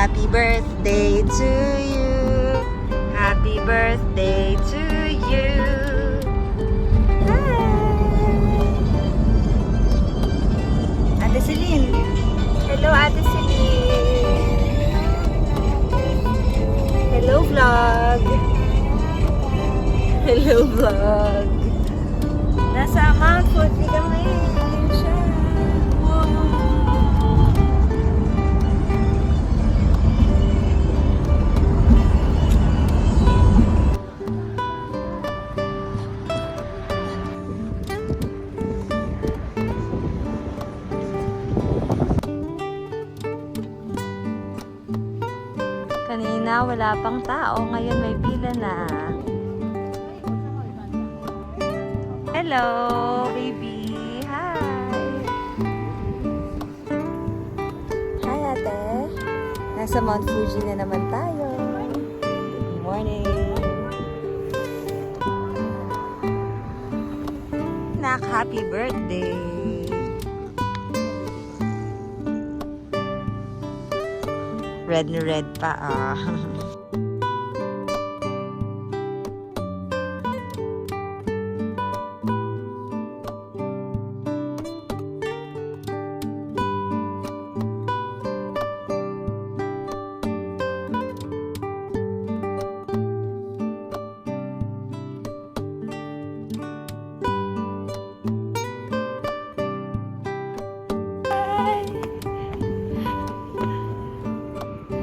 Happy birthday to you. Happy birthday to you. Hi. Ate Celine. Hello, Ate Celine. Hello, vlog. Hello, vlog. Nasa Mount Fuji kami. Siya. Kanina wala pang tao, ngayon may pila na. Hello, baby. Hi. Hi, ate. Nasa Mount Fuji na naman tayo. Good morning. Nak, happy birthday. Red na red pa, ah.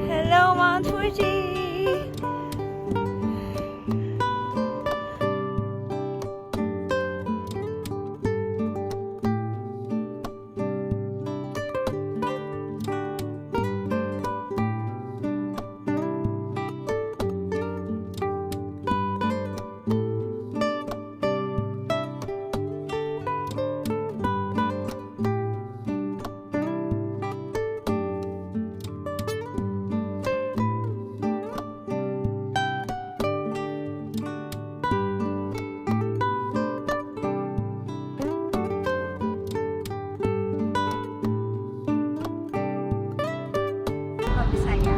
Hello, Mount Fuji.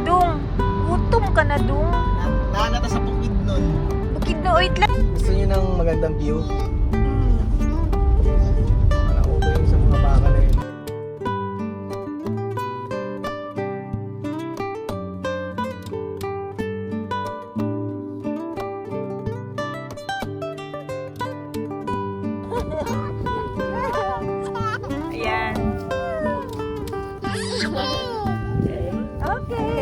Dung, gutom ka na, Dung. Nahanap sa bukid nun. Bukid na, wait lang. Gusto nyo ng magandang view? Parang okay yung sa mga baka na yun. Ayan. Okay.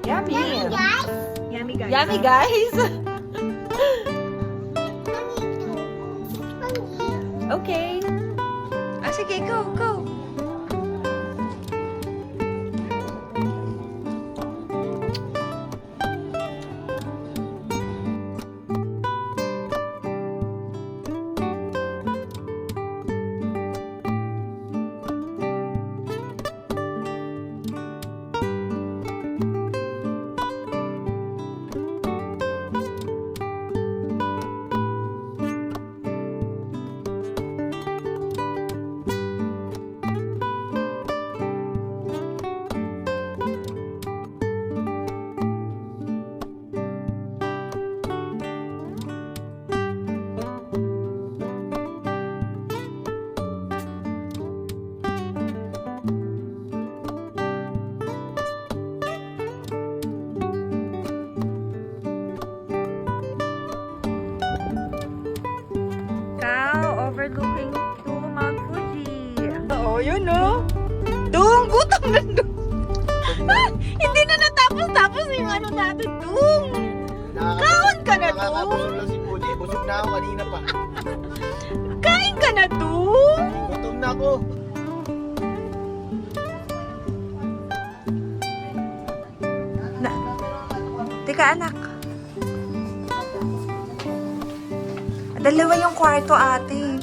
Yummy. Yummy guys. Yummy guys. Okay. Ah, sige, go, go. Overlooking to Mount Fuji. Oo, yun no. Dung, gutom na Dung. Hindi na natapos-tapos yung ano natin, Dung. Kaon ka na, Dung. Nakakabusog lang si Fuji. Busog na ako kanina pa. Kain ka na, Dung. Gutom na ako. Teka, anak. Dalawa yung kwarto, ate.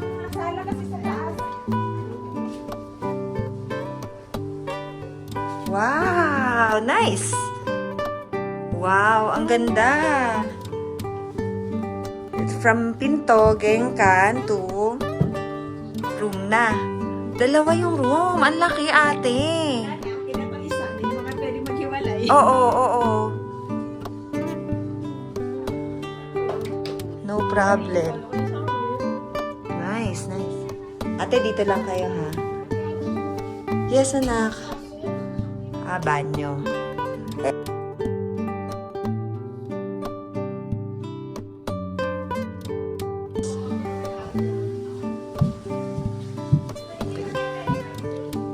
Wow! Nice! Wow! Ang ganda! From pinto, gengkan to room na. Dalawa yung room. Ang laki, ate. Kinapang-isa, hindi mga pwede maghiwalay. Oo, oo. No problem. Nice, nice. Ate, dito lang kayo, ha? Yes, anak. Banyo.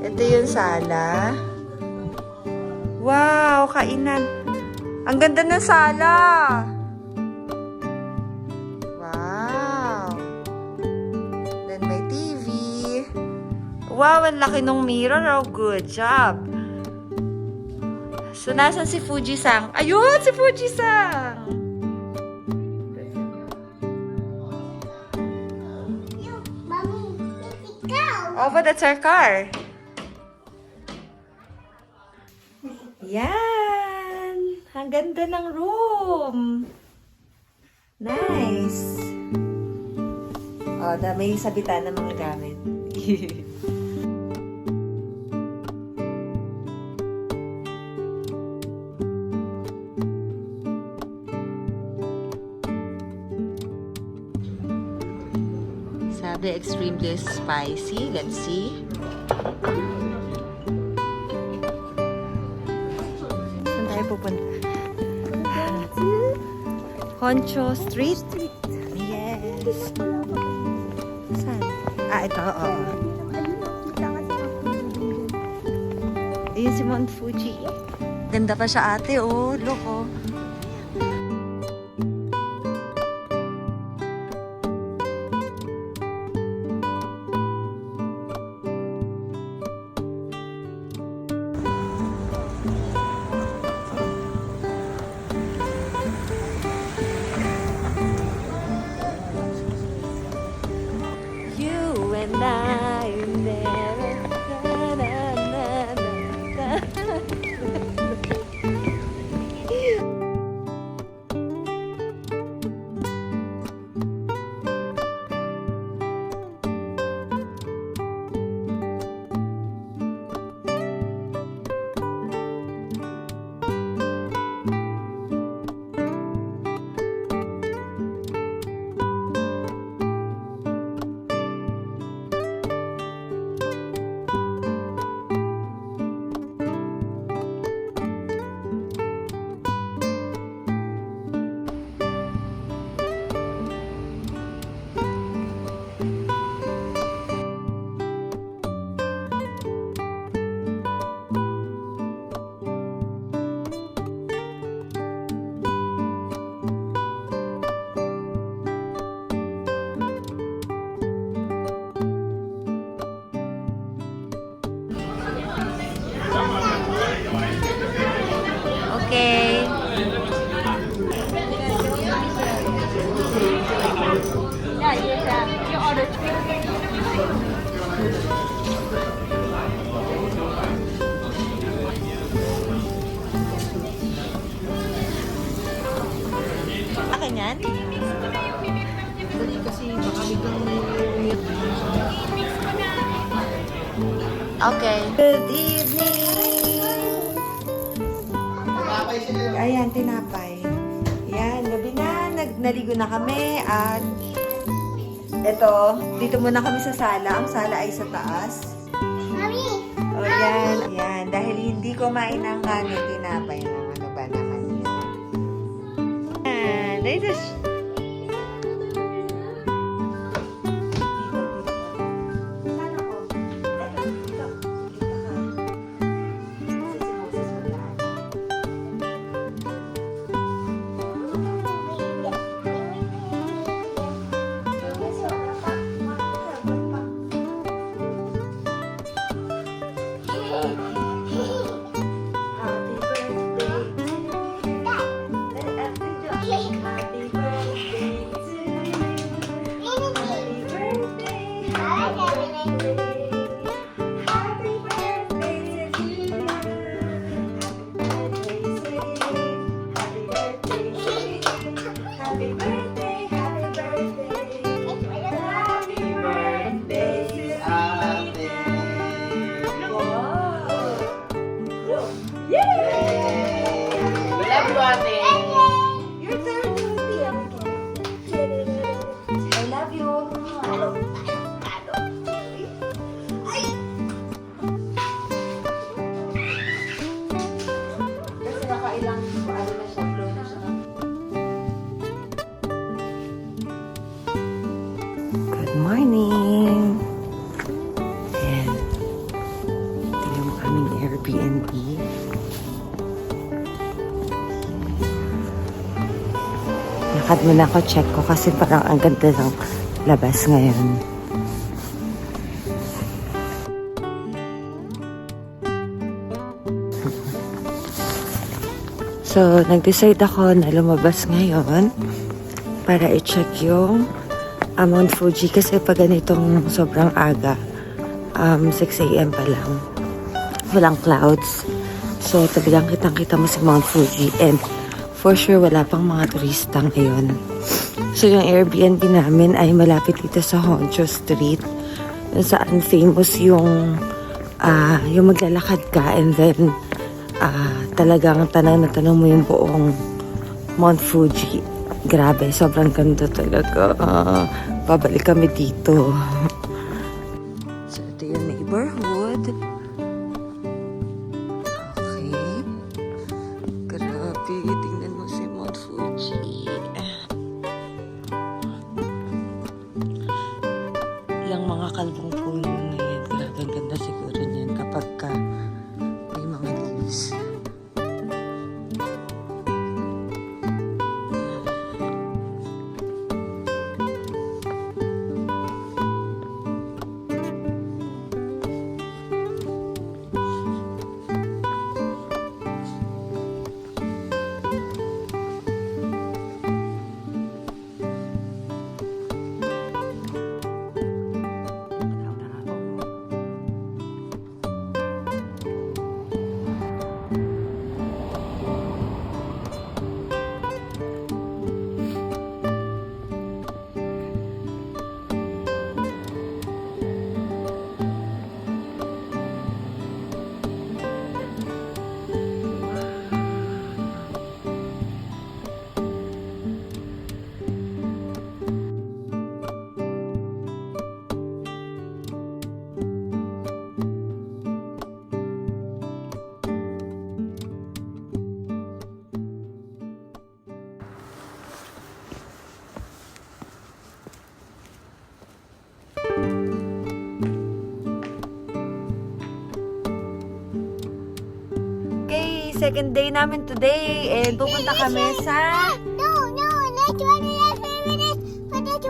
Ito yung sala. Wow, kainan. Ang ganda ng sala. Wow. Then may TV. Wow, ang laki ng mirror. Oh, good job. So, nasan si Fuji-san? Ayun, si Fuji-san! Oh, but that's our car. Yan! Ang ganda ng room. Nice. Oh, may sabitan ng mga gamit. Sabi, extremely spicy. Let's see. Saan tayo pupunta? Honcho Street? Yes. Saan? Ito, oo. Ayun si Mount Fuji. Ganda pa siya, ate, oh. Look, oh. You and I never. Na, na, na, na, na. Okay. Akin yan? Kasi baka biglang may Okay. Good evening! Ayan, tinapay. Yan, gabi na. Naligo na kami at eto, dito muna kami sa sala. Ang sala ay sa taas. Mami! O yan, yan. Dahil hindi ko mainang kanin, tinapay na. Ano ba naman yan? Yan. Dito Airbnb. Lakad muna ako, check ko kasi parang ang ganda ng labas ngayon. So, nag-decide ako na lumabas ngayon para i-check yung Mount Fuji kasi pag ganitong sobrang aga, 6 a.m. pa lang, walang clouds. So, talagang kitang-kita mo si Mount Fuji and for sure wala pang mga turista ngayon. So, yung Airbnb namin ay malapit dito sa Honshu Street saan famous yung maglalakad ka and then talagang tanang na tanang mo yung buong Mount Fuji. Grabe, sobrang ganda talaga. Babalik kami dito. So, ito yung neighborhood. Okay. Grabe, tingnan mo si Mount Fuji. Ilang mga kalbong puno na yan. Grabe, ang ganda siguro niyan kapag may mga leaves. Okay, second day namin today and pupunta kami sa... That's what it is, but that's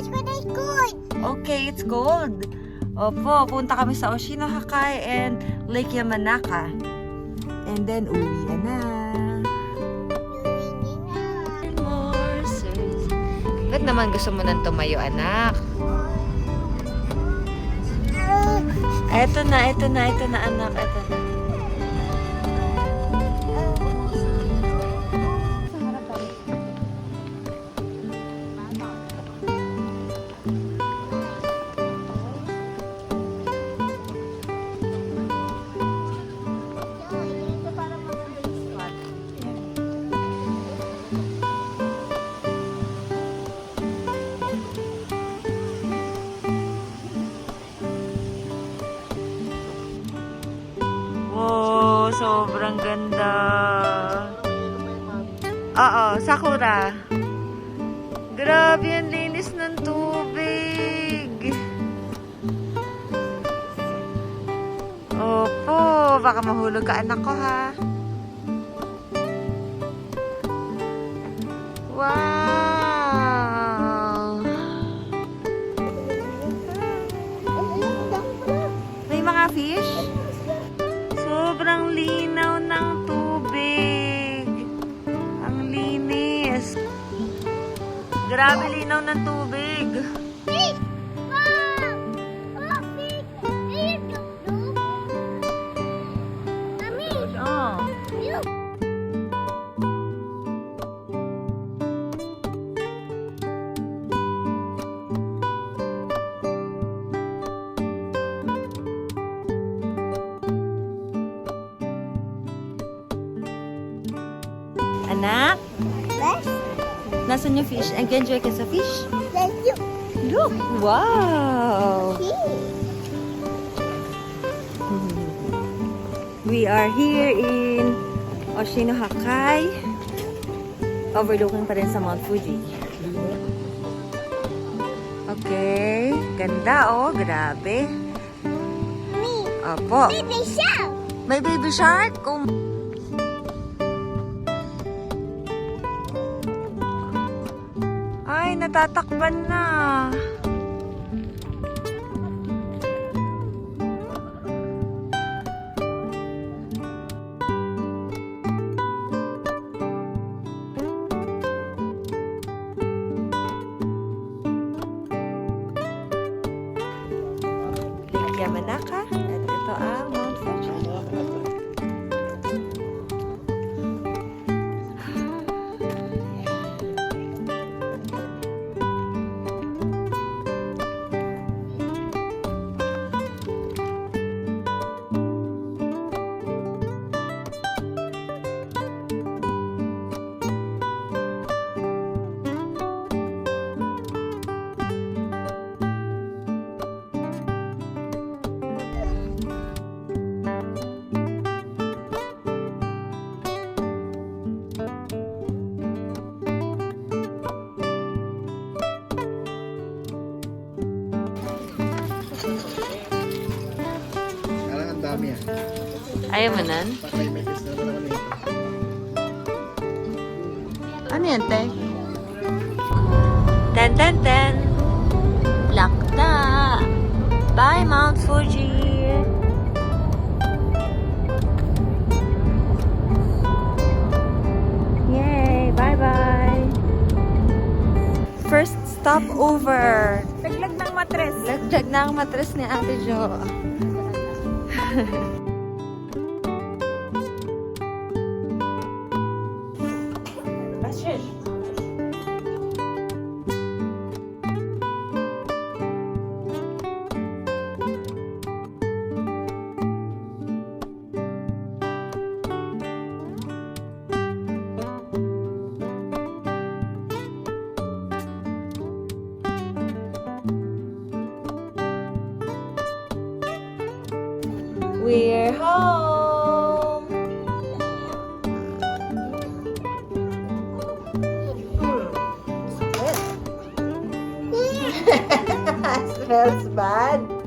what it's good. Okay, it's cold. Opo, pupunta kami sa Oshinohakai and Lake Yamanaka. And then, uwi na. Ba't naman gusto mo nang tumayo, anak? Eto na, anak, eto na. Wow, sobrang ganda. Oo, Sakura. Grabe, ang linis ng tubig. Opo, baka mahulog ka anak ko ha. Wow. May mga fish? Sobrang linaw ng tubig. Ang linis. Grabe linaw ng tubig. Oh. Anak? Yes? Nasaan yung fish? Nag-enjoy ka sa fish? Thank you. Look! Wow! We are here in Oshinohakai. Overlooking pa rin sa Mount Fuji. Okay. Ganda oh. Grabe. Me. Opo. Baby shark. May baby shark. Oh. Ay, natatakban na. Lake Yamanaka. At ito ang Mount Fuji. Parang ang dami ah. Ayaw mo nan? Patay may test na naman ito. Ano yan, te? Ten, ten, ten. Lakda. Bye, Mount Fuji. Yay, bye-bye. First stop over. Laglag ng matres. Lagdag na ang matres ni Ate Jo. We're home. Smells bad.